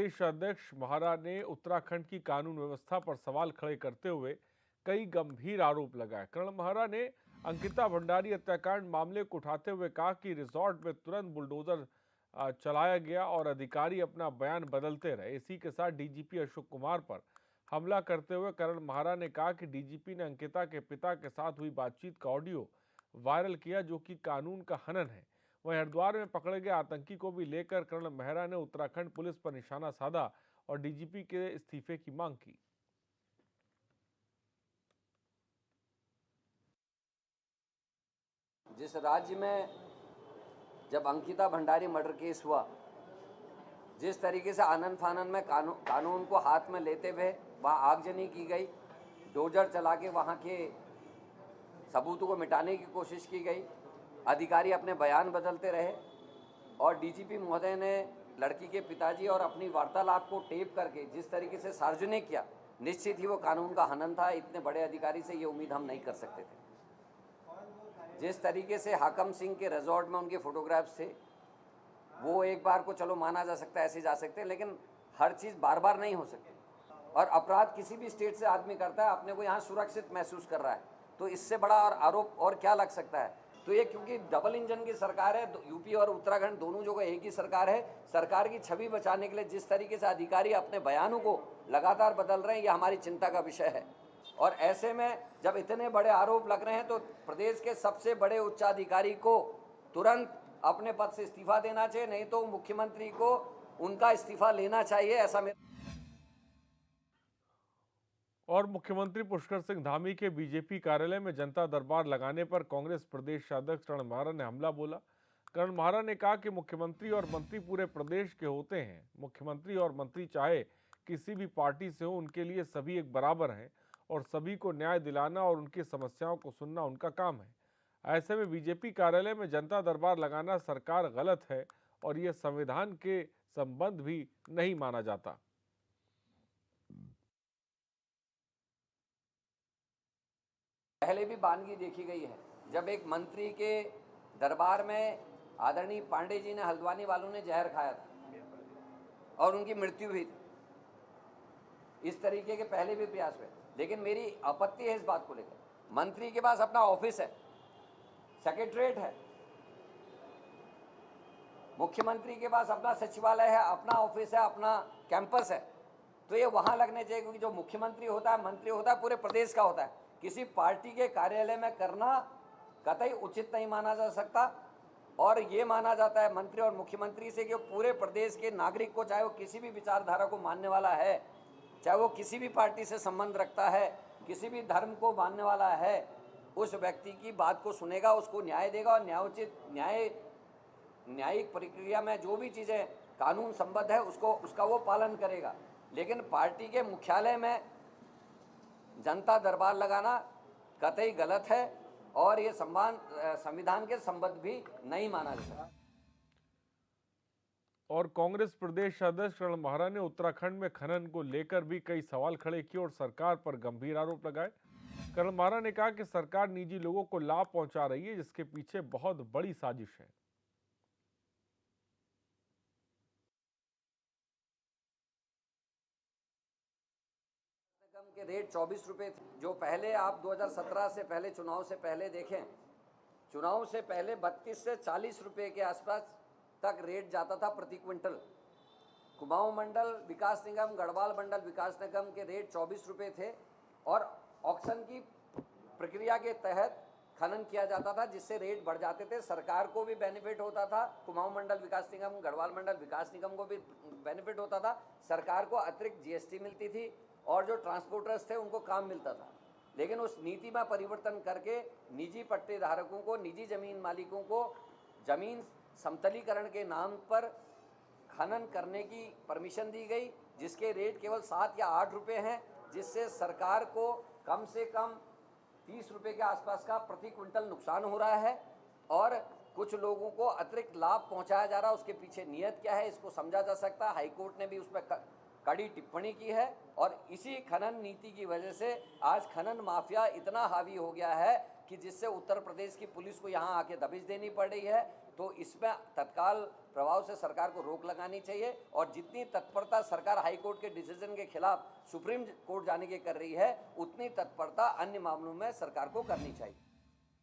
प्रदेश अध्यक्ष महारा ने उत्तराखंड की कानून व्यवस्था पर सवाल खड़े करते हुए कई गंभीर आरोप लगाए। कर्नल महारा ने अंकिता भंडारी हत्याकांड मामले को उठाते हुए कहा कि रिजॉर्ट में तुरंत बुलडोजर चलाया गया और अधिकारी अपना बयान बदलते रहे। इसी के साथ डीजीपी अशोक कुमार पर हमला करते हुए कर्नल महारा ने कहा कि डीजीपी ने अंकिता के पिता के साथ हुई बातचीत का ऑडियो वायरल किया, जो कि कानून का हनन है। वहीं हरिद्वार में पकड़े गए आतंकी को भी लेकर कर्नल मेहरा ने उत्तराखंड पुलिस पर निशाना साधा और डीजीपी के इस्तीफे की मांग की। जिस राज्य में जब अंकिता भंडारी मर्डर केस हुआ, जिस तरीके से आनन फानन में कानून को हाथ में लेते हुए वहाँ आगजनी की गई, डोजर चला के वहाँ के सबूतों को मिटाने की कोशिश की गई, अधिकारी अपने बयान बदलते रहे और डीजीपी महोदय ने लड़की के पिताजी और अपनी वार्तालाप को टेप करके जिस तरीके से सार्वजनिक किया, निश्चित ही वो कानून का हनन था। इतने बड़े अधिकारी से ये उम्मीद हम नहीं कर सकते थे। जिस तरीके से हाकम सिंह के रिजॉर्ट में उनके फोटोग्राफ्स थे, वो एक बार को चलो माना जा सकता है, ऐसे जा सकते हैं, लेकिन हर चीज़ बार बार नहीं हो सकती। और अपराध किसी भी स्टेट से आदमी करता है, अपने को यहाँ सुरक्षित महसूस कर रहा है, तो इससे बड़ा और आरोप और क्या लग सकता है। तो ये क्योंकि डबल इंजन की सरकार है, यूपी और उत्तराखंड दोनों जगह एक ही सरकार है, सरकार की छवि बचाने के लिए जिस तरीके से अधिकारी अपने बयानों को लगातार बदल रहे हैं, ये हमारी चिंता का विषय है। और ऐसे में जब इतने बड़े आरोप लग रहे हैं तो प्रदेश के सबसे बड़े उच्चाधिकारी को तुरंत अपने पद से इस्तीफा देना चाहिए, नहीं तो मुख्यमंत्री को उनका इस्तीफा लेना चाहिए, ऐसा मेरा। और मुख्यमंत्री पुष्कर सिंह धामी के बीजेपी कार्यालय में जनता दरबार लगाने पर कांग्रेस प्रदेश अध्यक्ष कर्नल महारा ने हमला बोला। कर्नल महारा ने कहा कि मुख्यमंत्री और मंत्री पूरे प्रदेश के होते हैं। मुख्यमंत्री और मंत्री चाहे किसी भी पार्टी से हो, उनके लिए सभी एक बराबर हैं और सभी को न्याय दिलाना और उनकी समस्याओं को सुनना उनका काम है। ऐसे में बीजेपी कार्यालय में जनता दरबार लगाना सरकार गलत है और यह संविधान के संबंध भी नहीं माना जाता। पहले भी वानगी देखी गई है, जब एक मंत्री के दरबार में आदरणीय पांडे जी ने, हल्द्वानी वालों ने जहर खाया था और उनकी मृत्यु हुई थी। इस तरीके के पहले भी प्रयास हुए, लेकिन मेरी आपत्ति है इस बात को लेकर, मंत्री के पास अपना ऑफिस है, सेक्रेटरीट है, मुख्यमंत्री के पास अपना सचिवालय है, अपना ऑफिस है, अपना कैंपस है, तो ये वहां लगने चाहिए, क्योंकि जो मुख्यमंत्री होता है, मंत्री होता है, पूरे प्रदेश का होता है। किसी पार्टी के कार्यालय में करना कतई उचित नहीं माना जा सकता। और ये माना जाता है मंत्री और मुख्यमंत्री से कि पूरे प्रदेश के नागरिक को, चाहे वो किसी भी विचारधारा को मानने वाला है, चाहे वो किसी भी पार्टी से संबंध रखता है, किसी भी धर्म को मानने वाला है, उस व्यक्ति की बात को सुनेगा, उसको न्याय देगा और न्यायिक प्रक्रिया में जो भी चीज़ें कानून संबद्ध है उसका वो पालन करेगा। लेकिन पार्टी के मुख्यालय में जनता दरबार लगाना कतई गलत है और ये संविधान के संबद्ध भी नहीं माना जा सकता। और कांग्रेस प्रदेश अध्यक्ष कर्नल महारा ने उत्तराखंड में खनन को लेकर भी कई सवाल खड़े किए और सरकार पर गंभीर आरोप लगाए। कर्नल महारा ने कहा कि सरकार निजी लोगों को लाभ पहुंचा रही है, जिसके पीछे बहुत बड़ी साजिश है। के रेट 24 रुपये थे, जो पहले आप 2017 से पहले, चुनाव से पहले देखें, चुनाव से पहले 32 से 40 रुपये के आसपास तक रेट जाता था प्रति क्विंटल। कुमाऊं मंडल विकास निगम, गढ़वाल मंडल विकास निगम के रेट 24 रुपये थे और ऑक्शन की प्रक्रिया के तहत खनन किया जाता था, जिससे रेट बढ़ जाते थे। सरकार को भी बेनिफिट होता था, कुमाऊं मंडल विकास निगम, गढ़वाल मंडल विकास निगम को भी बेनिफिट होता था, सरकार को अतिरिक्त जीएसटी मिलती थी और जो ट्रांसपोर्टर्स थे उनको काम मिलता था। लेकिन उस नीति में परिवर्तन करके निजी पट्टे धारकों को, निजी जमीन मालिकों को जमीन समतलीकरण के नाम पर खनन करने की परमिशन दी गई, जिसके रेट केवल 7 या 8 रुपये हैं, जिससे सरकार को कम से कम 30 रुपये के आसपास का प्रति क्विंटल नुकसान हो रहा है और कुछ लोगों को अतिरिक्त लाभ पहुंचाया जा रहा है। उसके पीछे नियत क्या है, इसको समझा जा सकता है। हाईकोर्ट ने भी उस पर कड़ी टिप्पणी की है और इसी खनन नीति की वजह से आज खनन माफिया इतना हावी हो गया है कि जिससे उत्तर प्रदेश की पुलिस को यहाँ आके दबिश देनी पड़ रही है, तो इसमें तत्काल प्रभाव से सरकार को रोक लगानी चाहिए और जितनी तत्परता सरकार हाई कोर्ट के डिसीजन के खिलाफ सुप्रीम कोर्ट जाने की कर रही है, उतनी तत्परता अन्य मामलों में सरकार को करनी चाहिए।